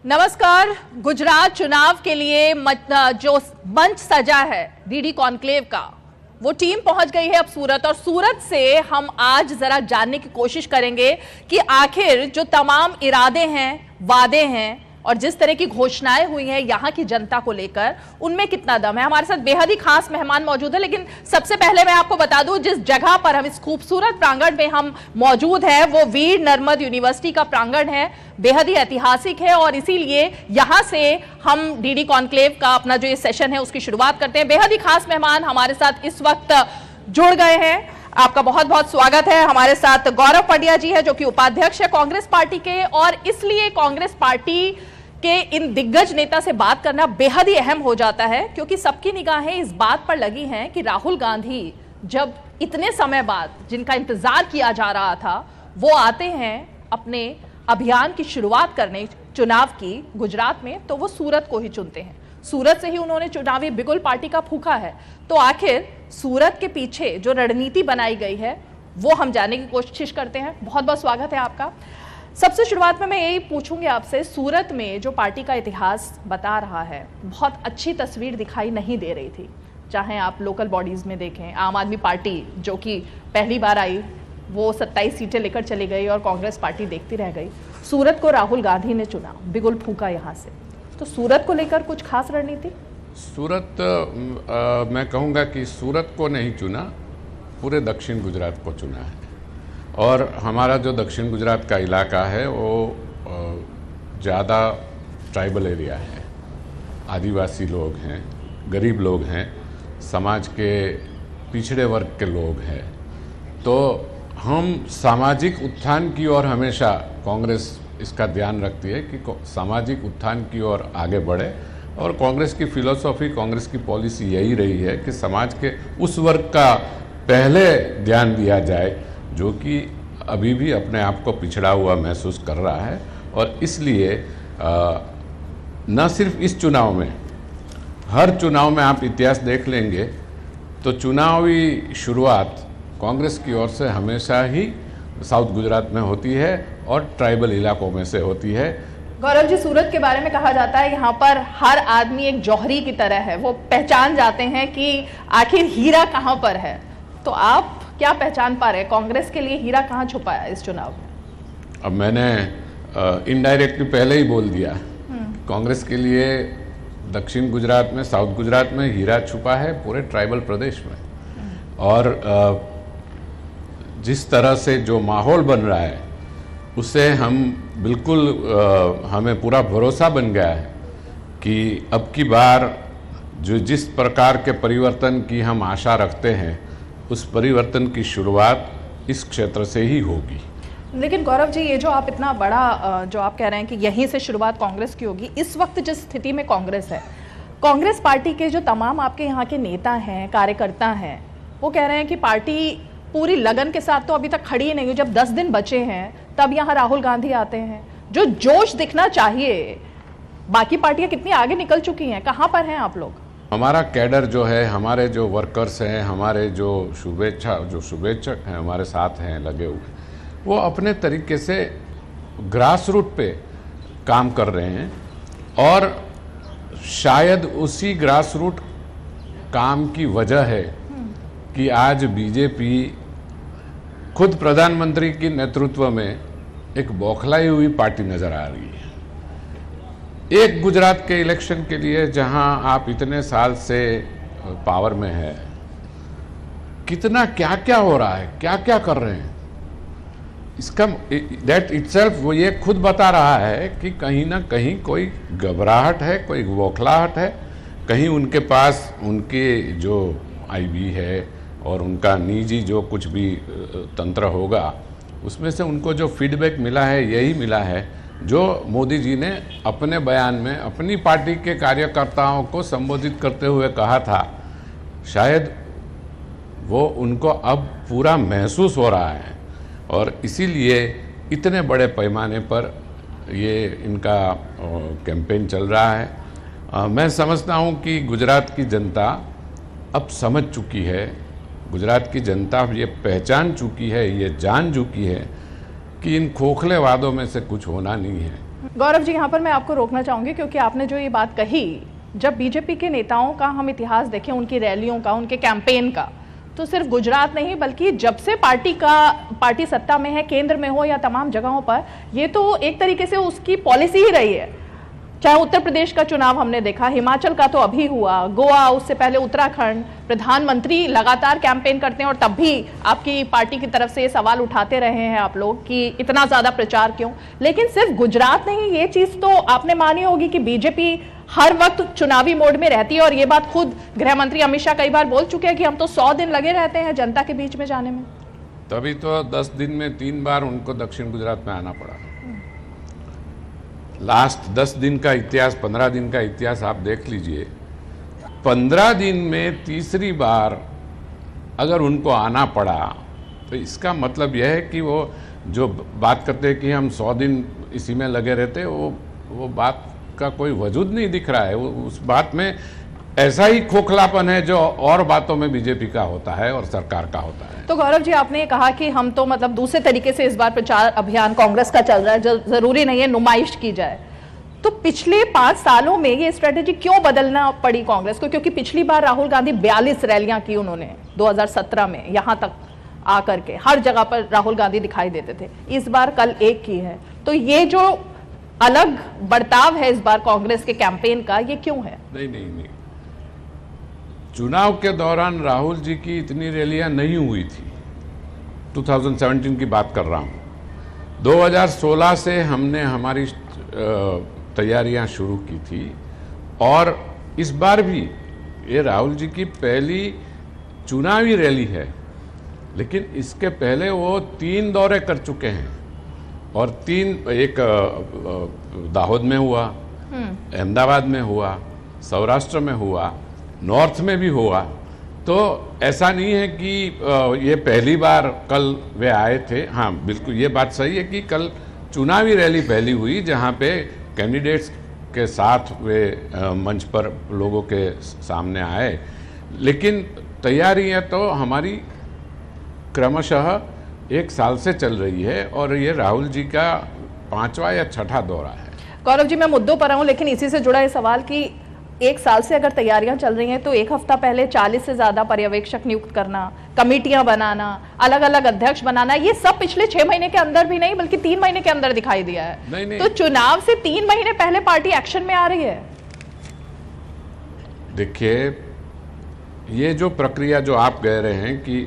नमस्कार। गुजरात चुनाव के लिए जो मंच सजा है डीडी कॉन्क्लेव का, वो टीम पहुंच गई है अब सूरत, और सूरत से हम आज जरा जानने की कोशिश करेंगे कि आखिर जो तमाम इरादे हैं, वादे हैं और जिस तरह की घोषणाएं हुई हैं यहां की जनता को लेकर, उनमें कितना दम है। हमारे साथ बेहद ही खास मेहमान मौजूद है, लेकिन सबसे पहले मैं आपको बता दूं जिस जगह पर हम इस खूबसूरत प्रांगण में हम मौजूद हैं वो वीर नर्मद यूनिवर्सिटी का प्रांगण है। बेहद ही ऐतिहासिक है और इसीलिए यहां से हम डीडी कॉन्क्लेव का अपना जो ये सेशन है उसकी शुरुआत करते हैं। बेहद ही खास मेहमान हमारे साथ इस वक्त जुड़ गए हैं। आपका बहुत बहुत स्वागत है। हमारे साथ गौरव पंड्या जी है जो कि उपाध्यक्ष है कांग्रेस पार्टी के, और इसलिए कांग्रेस पार्टी के इन दिग्गज नेता से बात करना बेहद ही अहम हो जाता है क्योंकि सबकी निगाहें इस बात पर लगी हैं कि राहुल गांधी जब इतने समय बाद जिनका इंतजार किया जा रहा था वो आते हैं अपने अभियान की शुरुआत करने चुनाव की गुजरात में, तो वो सूरत को ही चुनते हैं। सूरत से ही उन्होंने चुनावी बिगुल पार्टी का फूंका है। तो आखिर सूरत के पीछे जो रणनीति बनाई गई है वो हम जानने की कोशिश करते हैं। बहुत बहुत स्वागत है आपका। सबसे शुरुआत में मैं यही पूछूंगी आपसे, सूरत में जो पार्टी का इतिहास बता रहा है बहुत अच्छी तस्वीर दिखाई नहीं दे रही थी। चाहे आप लोकल बॉडीज में देखें, आम आदमी पार्टी जो कि पहली बार आई वो 27 सीटें लेकर चली गई और कांग्रेस पार्टी देखती रह गई। सूरत को राहुल गांधी ने चुना, बिगुल फूंका यहाँ से, तो सूरत को लेकर कुछ खास रणनीति? सूरत मैं कहूँगा कि सूरत को नहीं चुना, पूरे दक्षिण गुजरात को चुना है। और हमारा जो दक्षिण गुजरात का इलाका है वो ज़्यादा ट्राइबल एरिया है, आदिवासी लोग हैं, गरीब लोग हैं, समाज के पिछड़े वर्ग के लोग हैं। तो हम सामाजिक उत्थान की ओर हमेशा कांग्रेस इसका ध्यान रखती है कि सामाजिक उत्थान की ओर आगे बढ़े, और कांग्रेस की फिलॉसफी, कांग्रेस की पॉलिसी यही रही है कि समाज के उस वर्ग का पहले ध्यान दिया जाए जो कि अभी भी अपने आप को पिछड़ा हुआ महसूस कर रहा है। और इसलिए न सिर्फ इस चुनाव में, हर चुनाव में आप इतिहास देख लेंगे तो चुनावी शुरुआत कांग्रेस की ओर से हमेशा ही साउथ गुजरात में होती है और ट्राइबल इलाकों में से होती है। गौरव जी, सूरत के बारे में कहा जाता है यहाँ पर हर आदमी एक जौहरी की तरह है, वो पहचान जाते हैं कि आखिर हीरा कहाँ पर है। तो आप क्या पहचान पा रहे हैं, कांग्रेस के लिए हीरा कहाँ छुपा है इस चुनाव में? अब मैंने इनडायरेक्टली पहले ही बोल दिया, कांग्रेस के लिए दक्षिण गुजरात में, साउथ गुजरात में हीरा छुपा है, पूरे ट्राइबल प्रदेश में। और जिस तरह से जो माहौल बन रहा है उससे हम बिल्कुल हमें पूरा भरोसा बन गया है कि अब की बार जो जिस प्रकार के परिवर्तन की हम आशा रखते हैं उस परिवर्तन की शुरुआत इस क्षेत्र से ही होगी। लेकिन गौरव जी, ये जो आप इतना बड़ा जो आप कह रहे हैं कि यहीं से शुरुआत कांग्रेस की होगी, इस वक्त जिस स्थिति में कांग्रेस है, कांग्रेस पार्टी के जो तमाम आपके यहाँ के नेता हैं, कार्यकर्ता हैं, वो कह रहे हैं कि पार्टी पूरी लगन के साथ तो अभी तक खड़ी ही नहीं हुई। जब 10 दिन बचे हैं तब यहाँ राहुल गांधी आते हैं। जो जोश दिखना चाहिए, बाकी पार्टियां कितनी आगे निकल चुकी हैं, कहाँ पर हैं आप लोग? हमारा कैडर जो है, हमारे जो वर्कर्स हैं, हमारे जो शुभेच्छक हैं हमारे साथ हैं लगे हुए, वो अपने तरीके से ग्रास रूट पे काम कर रहे हैं। और शायद उसी ग्रास रूट काम की वजह है कि आज बीजेपी खुद प्रधानमंत्री के नेतृत्व में एक बौखलाई हुई पार्टी नजर आ रही है। एक गुजरात के इलेक्शन के लिए जहां आप इतने साल से पावर में है, कितना क्या क्या हो रहा है, क्या क्या कर रहे हैं, इसका दैट इटसेल्फ वो ये खुद बता रहा है कि कहीं ना कहीं कोई घबराहट है, कोई बौखलाहट है, कहीं उनके पास उनके जो आईबी है और उनका निजी जो कुछ भी तंत्र होगा उसमें से उनको जो फीडबैक मिला है यही मिला है जो मोदी जी ने अपने बयान में अपनी पार्टी के कार्यकर्ताओं को संबोधित करते हुए कहा था। शायद वो उनको अब पूरा महसूस हो रहा है और इसीलिए इतने बड़े पैमाने पर ये इनका कैंपेन चल रहा है। मैं समझता हूँ कि गुजरात की जनता अब समझ चुकी है, गुजरात की जनता अब ये पहचान चुकी है, ये जान चुकी है कि इन खोखले वादों में से कुछ होना नहीं है। गौरव जी, यहाँ पर मैं आपको रोकना चाहूंगी क्योंकि आपने जो ये बात कही, जब बीजेपी के नेताओं का हम इतिहास देखें, उनकी रैलियों का, उनके कैंपेन का, तो सिर्फ गुजरात नहीं बल्कि जब से पार्टी सत्ता में है, केंद्र में हो या तमाम जगहों पर, ये तो एक तरीके से उसकी पॉलिसी ही रही है। चाहे उत्तर प्रदेश का चुनाव हमने देखा, हिमाचल का तो अभी हुआ, गोवा, उससे पहले उत्तराखंड, प्रधानमंत्री लगातार कैंपेन करते हैं और तब भी आपकी पार्टी की तरफ से ये सवाल उठाते रहे हैं आप लोग कि इतना ज्यादा प्रचार क्यों। लेकिन सिर्फ गुजरात नहीं, ये चीज तो आपने मानी होगी कि बीजेपी हर वक्त चुनावी मोड में रहती है और ये बात खुद गृह मंत्री अमित शाह कई बार बोल चुके हैं कि हम तो 100 दिन लगे रहते हैं जनता के बीच में जाने में। तभी तो 10 दिन में 3 बार उनको दक्षिण गुजरात में आना पड़ा। लास्ट 10 दिन का इतिहास, 15 दिन का इतिहास आप देख लीजिए। 15 दिन में तीसरी बार अगर उनको आना पड़ा तो इसका मतलब यह है कि वो जो बात करते हैं कि हम 100 दिन इसी में लगे रहते, वो बात का कोई वजूद नहीं दिख रहा है। उस बात में ऐसा ही खोखलापन है जो और बातों में बीजेपी का होता है और सरकार का होता है। तो गौरव जी, आपने कहा कि हम तो मतलब दूसरे तरीके से इस बार प्रचार अभियान कांग्रेस का चल रहा है, जो जरूरी नहीं है नुमाइश की जाए। तो पिछले 5 सालों में ये स्ट्रेटेजी क्यों बदलना पड़ी कांग्रेस को? क्योंकि पिछली बार राहुल गांधी 42 रैलियां की उन्होंने 2017 में, यहां तक आकर के हर जगह पर राहुल गांधी दिखाई देते थे। इस बार कल एक की है, तो ये जो अलग बर्ताव है इस बार कांग्रेस के कैंपेन का, ये क्यों है? नहीं, चुनाव के दौरान राहुल जी की इतनी रैलियां नहीं हुई थी। 2017 की बात कर रहा हूं। 2016 से हमने हमारी तैयारियां शुरू की थी और इस बार भी ये राहुल जी की पहली चुनावी रैली है, लेकिन इसके पहले वो 3 दौरे कर चुके हैं और 3, एक दाहोद में हुआ, अहमदाबाद में हुआ, सौराष्ट्र में हुआ, नॉर्थ में भी हुआ। तो ऐसा नहीं है कि ये पहली बार कल वे आए थे। हाँ, बिल्कुल ये बात सही है कि कल चुनावी रैली पहली हुई जहाँ पे कैंडिडेट्स के साथ वे मंच पर लोगों के सामने आए। लेकिन तैयारियां तो हमारी क्रमशः 1 साल से चल रही है और ये राहुल जी का 5वां या 6ठा दौरा है। गौरव जी, मैं मुद्दों पर आऊं, लेकिन इसी से जुड़ा ये सवाल कि 1 साल से अगर तैयारियां चल रही हैं तो 1 हफ्ता पहले 40 से ज्यादा पर्यवेक्षक नियुक्त करना, कमेटियां बनाना, अलग अलग अध्यक्ष बनाना, ये सब पिछले 6 महीने के अंदर भी नहीं बल्कि 3 महीने के अंदर दिखाई दिया है। नहीं। तो चुनाव से 3 महीने पहले पार्टी एक्शन में आ रही है। देखिए, ये जो प्रक्रिया जो आप कह रहे हैं कि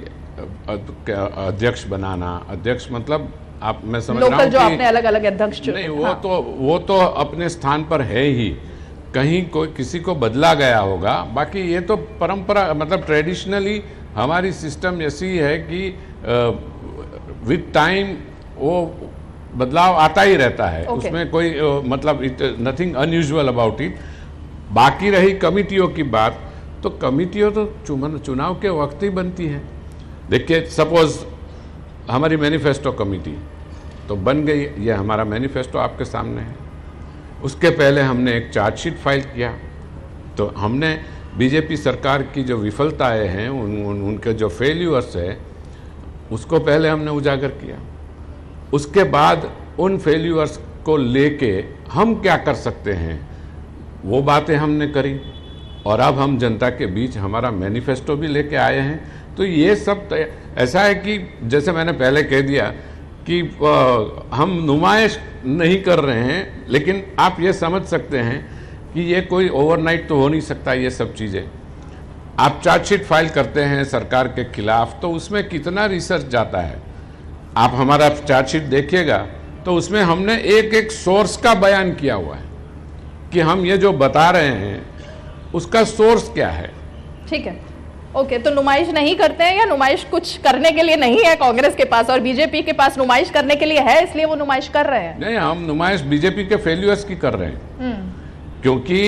अध्यक्ष बनाना, अध्यक्ष मतलब आप, मैं समझ रहा हूं जो आपने अलग अलग अध्यक्ष नहीं, वो तो अपने स्थान पर है ही, कहीं कोई किसी को बदला गया होगा। बाकी ये तो परंपरा, मतलब ट्रेडिशनली हमारी सिस्टम ऐसी है कि विद टाइम वो बदलाव आता ही रहता है। उसमें कोई मतलब नथिंग अनयूजुअल अबाउट इट। बाकी रही कमिटियों की बात, तो कमिटियों तो चुनाव के वक्त ही बनती है। देखिए, सपोज हमारी मैनिफेस्टो कमेटी तो बन गई, ये हमारा मैनिफेस्टो आपके सामने है। उसके पहले हमने एक चार्जशीट फाइल किया, तो हमने बीजेपी सरकार की जो विफलताएं हैं, उनके जो फेल्यूर्स है, उसको पहले हमने उजागर किया। उसके बाद उन फेल्यूर्स को लेके हम क्या कर सकते हैं, वो बातें हमने करी और अब हम जनता के बीच हमारा मैनिफेस्टो भी लेके आए हैं। तो ये सब ऐसा है कि जैसे मैंने पहले कह दिया कि हम नुमाइश नहीं कर रहे हैं, लेकिन आप ये समझ सकते हैं कि ये कोई ओवरनाइट तो हो नहीं सकता। ये सब चीज़ें आप चार्जशीट फाइल करते हैं सरकार के खिलाफ, तो उसमें कितना रिसर्च जाता है। आप हमारा चार्जशीट देखिएगा तो उसमें हमने एक एक सोर्स का बयान किया हुआ है कि हम ये जो बता रहे हैं उसका सोर्स क्या है। ठीक है, ओके। तो नुमाइश नहीं करते हैं, या नुमाइश कुछ करने के लिए नहीं है कांग्रेस के पास और बीजेपी के पास नुमाइश करने के लिए है, इसलिए वो नुमाइश कर रहे हैं? नहीं, हम नुमाइश बीजेपी के फेल्यूर्स की कर रहे हैं, क्योंकि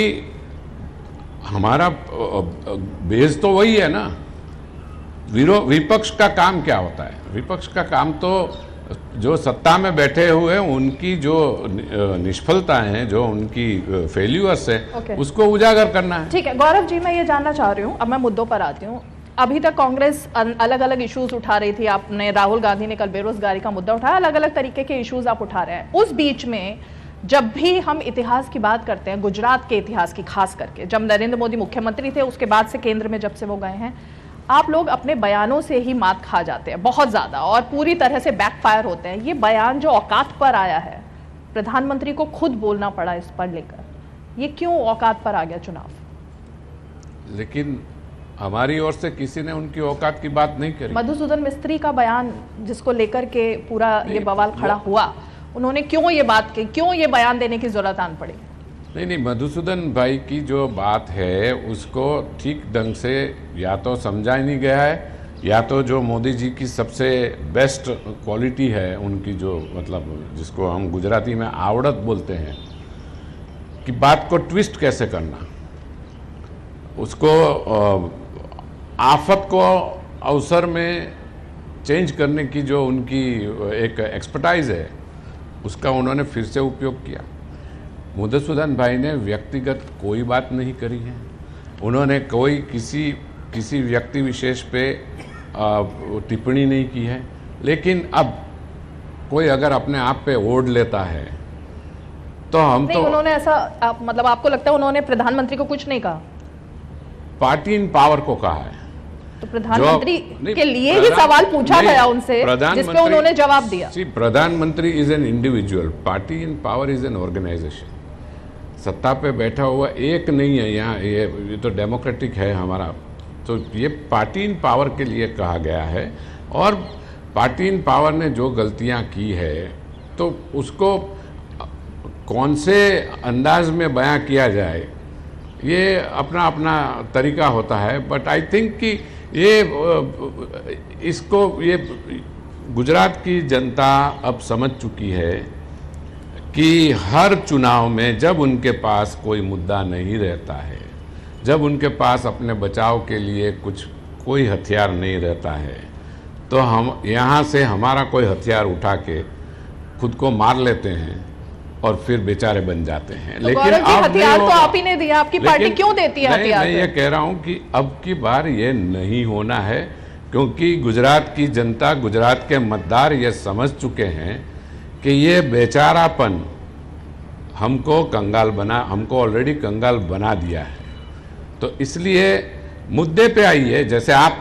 हमारा बेस तो वही है ना। विपक्ष का काम क्या होता है? विपक्ष का काम तो जो सत्ता में बैठे हुए उनकी जो निष्फलता है, जो उनकी फेल्यूर्स है, उसको उजागर करना है। ठीक है गौरव जी, मैं ये जानना चाह रही हूँ, अब मैं मुद्दों पर आती हूँ। अभी तक कांग्रेस अलग अलग इश्यूज उठा रही थी। आपने, राहुल गांधी ने कल बेरोजगारी का मुद्दा उठाया, अलग अलग तरीके के इश्यूज आप उठा रहे हैं। उस बीच में जब भी हम इतिहास की बात करते हैं, गुजरात के इतिहास की खास करके, जब नरेंद्र मोदी मुख्यमंत्री थे, उसके बाद से केंद्र में जब से वो गए हैं, आप लोग अपने बयानों से ही मात खा जाते हैं बहुत ज्यादा और पूरी तरह से बैकफायर होते हैं। ये बयान जो औकात पर आया है, प्रधानमंत्री को खुद बोलना पड़ा इस पर लेकर, ये क्यों औकात पर आ गया चुनाव? लेकिन हमारी ओर से किसी ने उनकी औकात की बात नहीं करी। मधुसूदन मिस्त्री का बयान जिसको लेकर के पूरा ये बवाल खड़ा हुआ, उन्होंने क्यों ये बात की, क्यों ये बयान देने की जरूरत आन पड़ी? नहीं, मधुसूदन भाई की जो बात है उसको ठीक ढंग से या तो समझा ही नहीं गया है, या तो जो मोदी जी की सबसे बेस्ट क्वालिटी है उनकी, जो मतलब जिसको हम गुजराती में आवड़त बोलते हैं, कि बात को ट्विस्ट कैसे करना, उसको आफत को अवसर में चेंज करने की जो उनकी एक एक्सपर्टाइज है, उसका उन्होंने फिर से उपयोग किया। मधुसूदन भाई ने व्यक्तिगत कोई बात नहीं करी है, उन्होंने कोई किसी व्यक्ति विशेष पे टिप्पणी नहीं की है। लेकिन अब कोई अगर अपने आप पे ओढ़ लेता है तो हम नहीं, तो उन्होंने ऐसा मतलब आपको लगता है उन्होंने प्रधानमंत्री को कुछ नहीं कहा? पार्टी इन पावर को कहा है, तो प्रधानमंत्री के लिए ही सवाल पूछा गया उनसे, जिस पे उन्होंने जवाब दिया। प्रधानमंत्री is an individual, party in power is an organisation. सत्ता पे बैठा हुआ एक नहीं है यहाँ, ये तो डेमोक्रेटिक है हमारा, तो ये पार्टी इन पावर के लिए कहा गया है। और पार्टी इन पावर ने जो गलतियाँ की है तो उसको कौन से अंदाज में बयां किया जाए, ये अपना अपना तरीका होता है। बट आई थिंक कि ये गुजरात की जनता अब समझ चुकी है कि हर चुनाव में जब उनके पास कोई मुद्दा नहीं रहता है, जब उनके पास अपने बचाव के लिए कोई हथियार नहीं रहता है, तो हम यहाँ से हमारा कोई हथियार उठा के खुद को मार लेते हैं और फिर बेचारे बन जाते हैं। तो लेकिन अब हथियार तो आप ही ने दिया, आपकी पार्टी क्यों देती है हथियार? मैं ये कह रहा हूं कि अब की बार ये नहीं होना है, क्योंकि गुजरात की जनता, गुजरात के मतदार ये समझ चुके हैं कि ये बेचारापन हमको ऑलरेडी कंगाल बना दिया है। तो इसलिए मुद्दे पे आइए, जैसे आप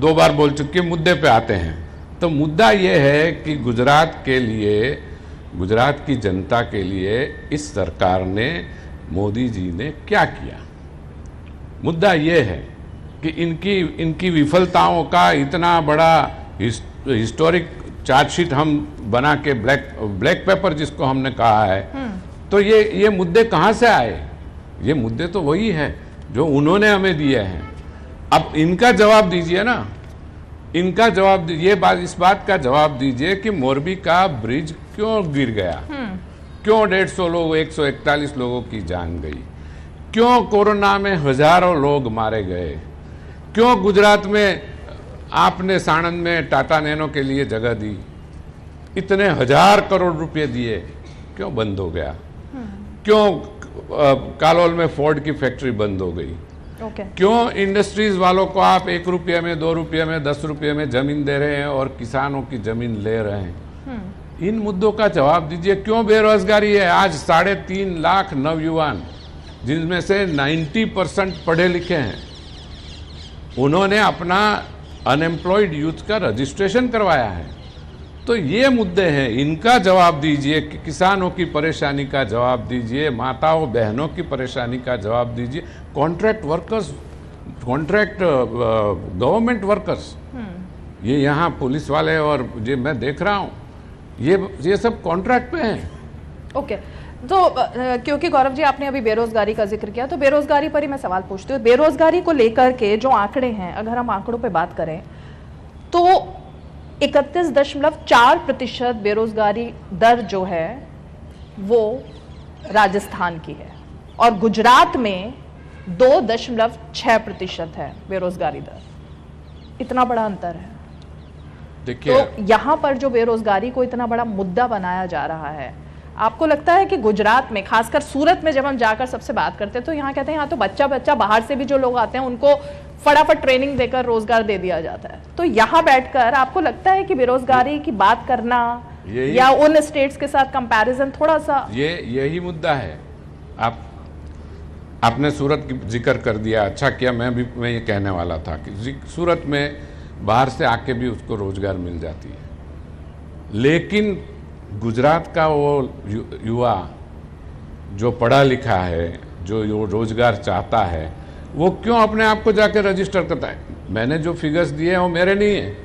2 बार बोल चुके, मुद्दे पे आते हैं। तो मुद्दा ये है कि गुजरात के लिए, गुजरात की जनता के लिए इस सरकार ने, मोदी जी ने क्या किया। मुद्दा ये है कि इनकी विफलताओं का इतना बड़ा हिस्टोरिक चार्जशीट हम बना के ब्लैक पेपर जिसको हमने कहा है, तो ये मुद्दे कहाँ से आए? ये मुद्दे तो वही है जो उन्होंने हमें दिए हैं। अब इनका जवाब दीजिए ना, इनका जवाब, इस बात का जवाब दीजिए कि मोरबी का ब्रिज क्यों गिर गया, क्यों 150 लोग, 141 लोगों की जान गई, क्यों कोरोना में हजारों लोग मारे गए, क्यों गुजरात में आपने साणंद में टाटा नैनो के लिए जगह दी, इतने 1000 करोड़ रुपए दिए, क्यों बंद हो गया, क्यों कालोल में फोर्ड की फैक्ट्री बंद हो गई, क्यों इंडस्ट्रीज वालों को आप 1 रुपये में, 2 रुपये में, 10 रुपये में जमीन दे रहे हैं और किसानों की जमीन ले रहे हैं? इन मुद्दों का जवाब दीजिए। क्यों बेरोजगारी है? आज 3.5 लाख नवयुवान, जिनमें से 90% पढ़े लिखे हैं, उन्होंने अपना अनएम्प्लॉयड यूथ का रजिस्ट्रेशन करवाया है। तो ये मुद्दे हैं, इनका जवाब दीजिए। कि किसानों की परेशानी का जवाब दीजिए, माताओं बहनों की परेशानी का जवाब दीजिए, contract workers, contract government workers, ये यहाँ पुलिस वाले और ये मैं देख रहा हूँ, ये सब कॉन्ट्रैक्ट पे हैं। ओके, तो क्योंकि गौरव जी आपने अभी बेरोजगारी का जिक्र किया, तो बेरोजगारी पर ही मैं सवाल पूछती हूँ। बेरोजगारी को लेकर के जो आंकड़े हैं, अगर हम आंकड़ों पे बात करें तो 31.4% बेरोजगारी दर जो है वो राजस्थान की है और गुजरात में 2.6% है बेरोजगारी दर। इतना बड़ा अंतर है। देखिए, तो यहां पर जो बेरोजगारी को इतना बड़ा मुद्दा बनाया जा रहा है, आपको लगता है कि गुजरात में, खासकर सूरत में जब हम जाकर सबसे बात करते हैं तो यहाँ कहते हैं यहाँ तो बच्चा बाहर से भी जो लोग आते हैं उनको फटाफट ट्रेनिंग देकर रोजगार दे दिया जाता है। तो यहाँ बैठकर आपको लगता है कि बेरोजगारी की बात करना या उन स्टेट्स के साथ कंपैरिजन थोड़ा सा? यही मुद्दा है। आपने सूरत की जिक्र कर दिया, अच्छा किया। मैं ये कहने वाला था कि सूरत में बाहर से आके भी उसको रोजगार मिल जाती है, लेकिन गुजरात का वो युवा जो पढ़ा लिखा है, जो रोजगार चाहता है, वो क्यों अपने आप को जाके रजिस्टर करता है? मैंने जो फिगर्स दिए हैं वो मेरे नहीं है,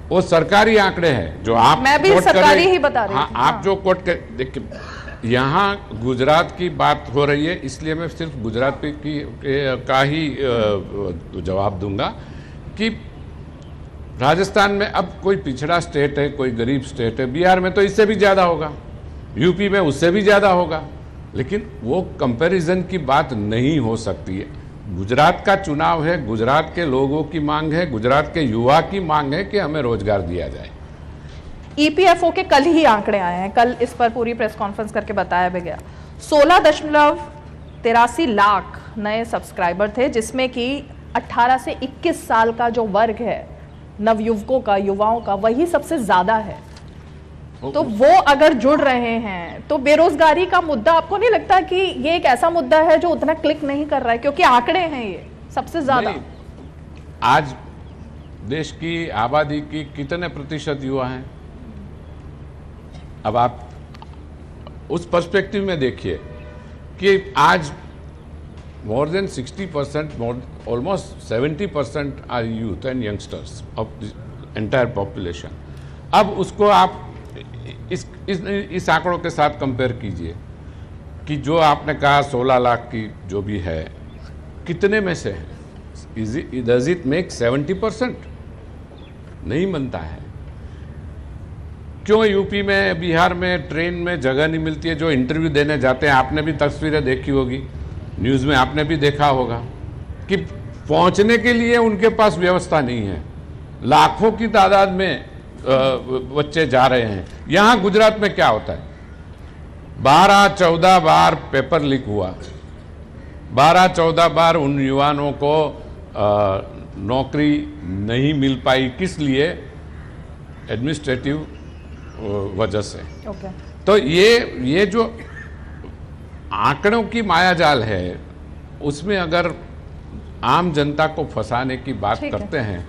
वो सरकारी आंकड़े हैं जो आप मैं भी सरकारी ही बता रही हूं। आप जो कोट कर देखिए, यहाँ गुजरात की बात हो रही है, इसलिए मैं सिर्फ गुजरात का ही जवाब दूंगा कि राजस्थान में अब कोई पिछड़ा स्टेट है, कोई गरीब स्टेट है, बिहार में तो इससे भी ज़्यादा होगा, यूपी में उससे भी ज़्यादा होगा, लेकिन वो कंपैरिजन की बात नहीं हो सकती है। गुजरात का चुनाव है, गुजरात के लोगों की मांग है, गुजरात के युवा की मांग है कि हमें रोजगार दिया जाए। ईपीएफओ के कल ही आंकड़े आए हैं, कल इस पर पूरी प्रेस कॉन्फ्रेंस करके बताया भी गया। 16.83 लाख नए सब्सक्राइबर थे, जिसमें कि 18 से 21 साल का जो वर्ग है नवयुवकों का, युवाओं का, वही सबसे ज्यादा है। तो वो अगर जुड़ रहे हैं तो बेरोजगारी का मुद्दा आपको नहीं लगता कि ये एक ऐसा मुद्दा है जो उतना क्लिक नहीं कर रहा है, क्योंकि आंकड़े हैं ये सबसे ज्यादा? आज देश की आबादी की कितने प्रतिशत युवा हैं? अब आप उस पर्सपेक्टिव में देखिए कि आज more than 60%, almost 70% are youth and youngsters of the entire population। अब उसको आप इस आंकड़ों के साथ कंपेयर कीजिए कि जो आपने कहा 16 लाख की जो भी है, कितने में से है? Does it make 70%? नहीं बनता है। क्यों यूपी में, बिहार में ट्रेन में जगह नहीं मिलती है? जो इंटरव्यू देने जाते हैं, आपने भी तस्वीरें देखी होगी, न्यूज़ में आपने भी देखा होगा कि पहुंचने के लिए उनके पास व्यवस्था नहीं है। लाखों की तादाद में बच्चे जा रहे हैं। यहाँ गुजरात में क्या होता है? 12-14 बार पेपर लीक हुआ, 12-14 बार उन युवाओं को नौकरी नहीं मिल पाई। किस लिए? एडमिनिस्ट्रेटिव वजह से। तो ये जो आंकड़ों की मायाजाल है, उसमें अगर आम जनता को फंसाने की बात करते हैं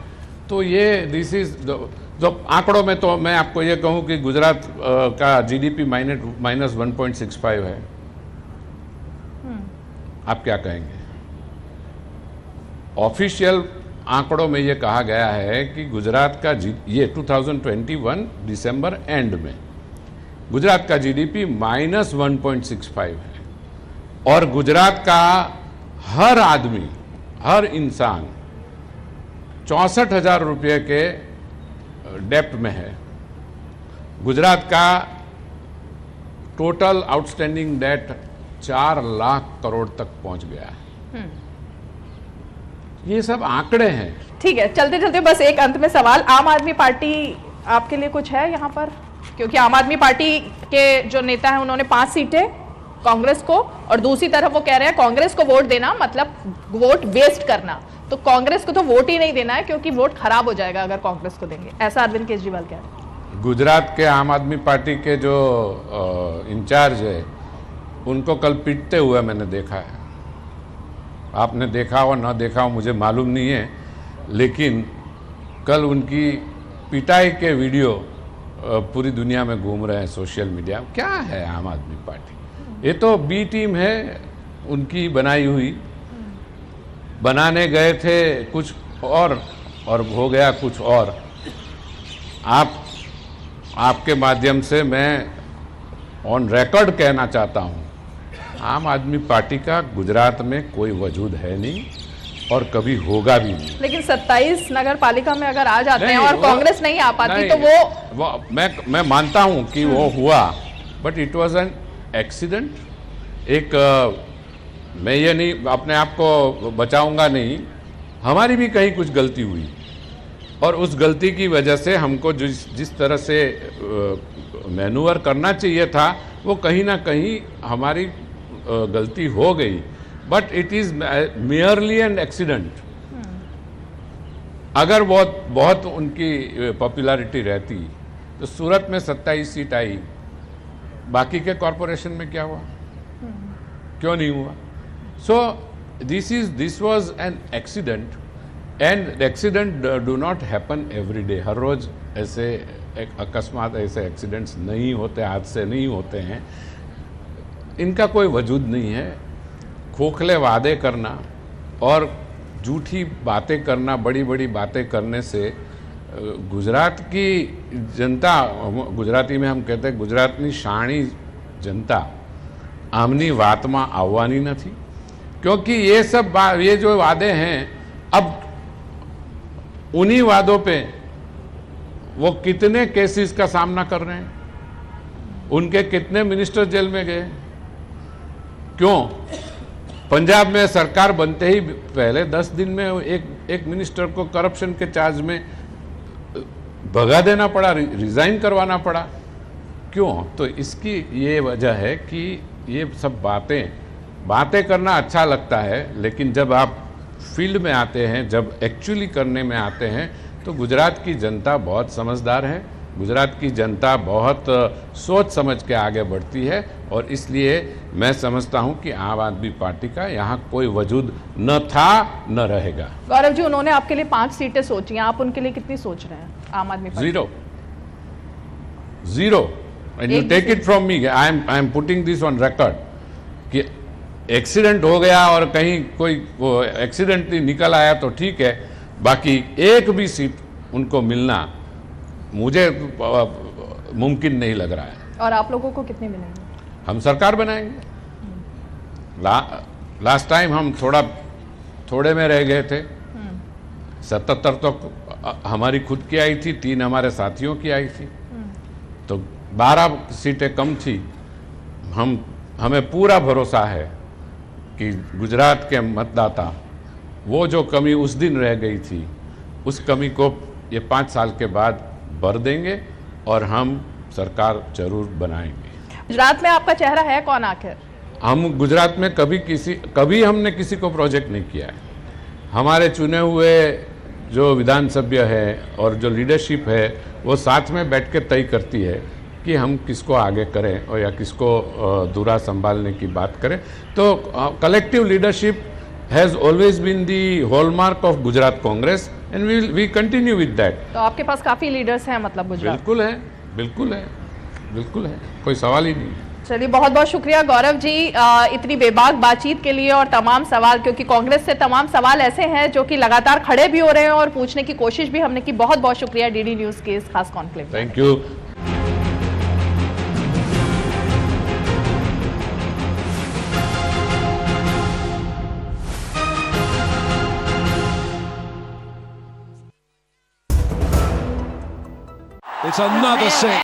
तो ये दिस इज जो आंकड़ों में, तो मैं आपको ये कहूं कि गुजरात का जीडीपी -1.65 है। आप क्या कहेंगे? ऑफिशियल आंकड़ों में ये कहा गया है कि गुजरात का ये 2021 दिसंबर एंड में गुजरात का जीडीपी -1.65 है, और गुजरात का हर आदमी, हर इंसान 64,000 रुपये के डेप्ट में है। गुजरात का total outstanding date 4 lakh crore तक पहुंच गया है। ये सब आंकड़े हैं। ठीक है, चलते चलते बस एक अंत में सवाल, आम आदमी पार्टी आपके लिए कुछ है यहाँ पर? क्योंकि आम आदमी पार्टी के जो नेता हैं उन्होंने 5 सीटें कांग्रेस को, और दूसरी तरफ वो कह रहे हैं कांग्रेस को वोट देना मतलब वोट वेस्ट करना। तो कांग्रेस को तो वोट ही नहीं देना है क्योंकि वोट खराब हो जाएगा अगर कांग्रेस को देंगे, ऐसा अरविंद केजरीवाल कह रहे हैं। गुजरात के आम आदमी पार्टी के जो इंचार्ज है, उनको कल पीटते हुए मैंने देखा है। आपने देखा हो ना देखा हो मुझे मालूम नहीं है, लेकिन कल उनकी पिटाई के वीडियो पूरी दुनिया में घूम रहे हैं सोशल मीडिया। क्या है आम आदमी पार्टी? ये तो बी टीम है उनकी बनाई हुई। बनाने गए थे कुछ और हो गया कुछ और। आपके माध्यम से मैं ऑन रिकॉर्ड कहना चाहता हूँ, आम आदमी पार्टी का गुजरात में कोई वजूद है नहीं और कभी होगा भी नहीं। लेकिन 27 नगर पालिका में अगर आ जाते हैं और कांग्रेस नहीं आ पाती तो वो मैं मानता हूं कि वो हुआ, but it was an accident. मैं ये नहीं अपने आप को बचाऊंगा नहीं, हमारी भी कहीं कुछ गलती हुई, और उस गलती की वजह से हमको जिस तरह से मैनूवर करना चाहिए था वो कहीं ना कहीं हमारी गलती हो गई, but it is merely an accident. अगर बहुत उनकी पॉपुलैरिटी रहती तो सूरत में 27 सीट आई, बाकी के कॉरपोरेशन में क्या हुआ, क्यों नहीं हुआ? So this was an accident, and accident do not happen every day. हर रोज ऐसे अकस्मात ऐसे एक्सीडेंट्स नहीं होते, हादसे नहीं होते हैं, इनका कोई वजूद नहीं है। खोखले वादे करना और झूठी बातें करना, बड़ी बड़ी बातें करने से गुजरात की जनता, गुजराती में हम कहते हैं गुजरातनी शाणी जनता आमनी बात में आववानी नहीं, क्योंकि ये जो वादे हैं, अब उन्हीं वादों पे वो कितने केसेस का सामना कर रहे हैं, उनके कितने मिनिस्टर जेल में गए। क्यों? पंजाब में सरकार बनते ही पहले 10 दिन में एक मिनिस्टर को करप्शन के चार्ज में भगा देना पड़ा, रिजाइन करवाना पड़ा। क्यों? तो इसकी ये वजह है कि ये सब बातें करना अच्छा लगता है, लेकिन जब आप फील्ड में आते हैं, जब एक्चुअली करने में आते हैं, तो गुजरात की जनता बहुत समझदार है, गुजरात की जनता बहुत सोच समझ के आगे बढ़ती है, और इसलिए मैं समझता हूं कि आम आदमी पार्टी का यहाँ कोई वजूद न था न रहेगा। गौरव जी, उन्होंने आपके लिए 5 सीटें सोची हैं, आप उनके लिए कितनी सोच रहे हैं? Aam Aadmi party zero. And you take it from me, I am putting this on record कि एक्सीडेंट हो गया और कहीं कोई एक्सीडेंटली निकल आया तो ठीक है, बाकी एक भी सीट उनको मिलना मुझे मुमकिन नहीं लग रहा है। और आप लोगों को कितने मिलेंगे? हम सरकार बनाएंगे। लास्ट टाइम हम थोड़े में रह गए थे, 77 तो हमारी खुद की आई थी, 3 हमारे साथियों की आई थी, तो 12 सीटें कम थी। हमें पूरा भरोसा है कि गुजरात के मतदाता वो जो कमी उस दिन रह गई थी, उस कमी को ये 5 साल के बाद भर देंगे और हम सरकार जरूर बनाएंगे। गुजरात में आपका चेहरा है कौन आखिर? हम गुजरात में कभी हमने किसी को प्रोजेक्ट नहीं किया है। हमारे चुने हुए जो विधान सभ्य है और जो लीडरशिप है, वो साथ में बैठ के तय करती है कि हम किसको आगे करें और या किसको दूरा संभालने की बात करें। तो collective leadership has always been the hallmark of Gujarat Congress, and we continue with that. तो आपके पास काफी लीडर्स हैं मतलब गुजरात? बिल्कुल है, कोई सवाल ही नहीं। चलिए, बहुत बहुत शुक्रिया गौरव जी इतनी बेबाक बातचीत के लिए, और तमाम सवाल, क्योंकि कांग्रेस से तमाम सवाल ऐसे हैं जो कि लगातार खड़े भी हो रहे हैं और पूछने की कोशिश भी हमने की। बहुत बहुत शुक्रिया डीडी न्यूज के इस खास conclave. Thank you. It's another six.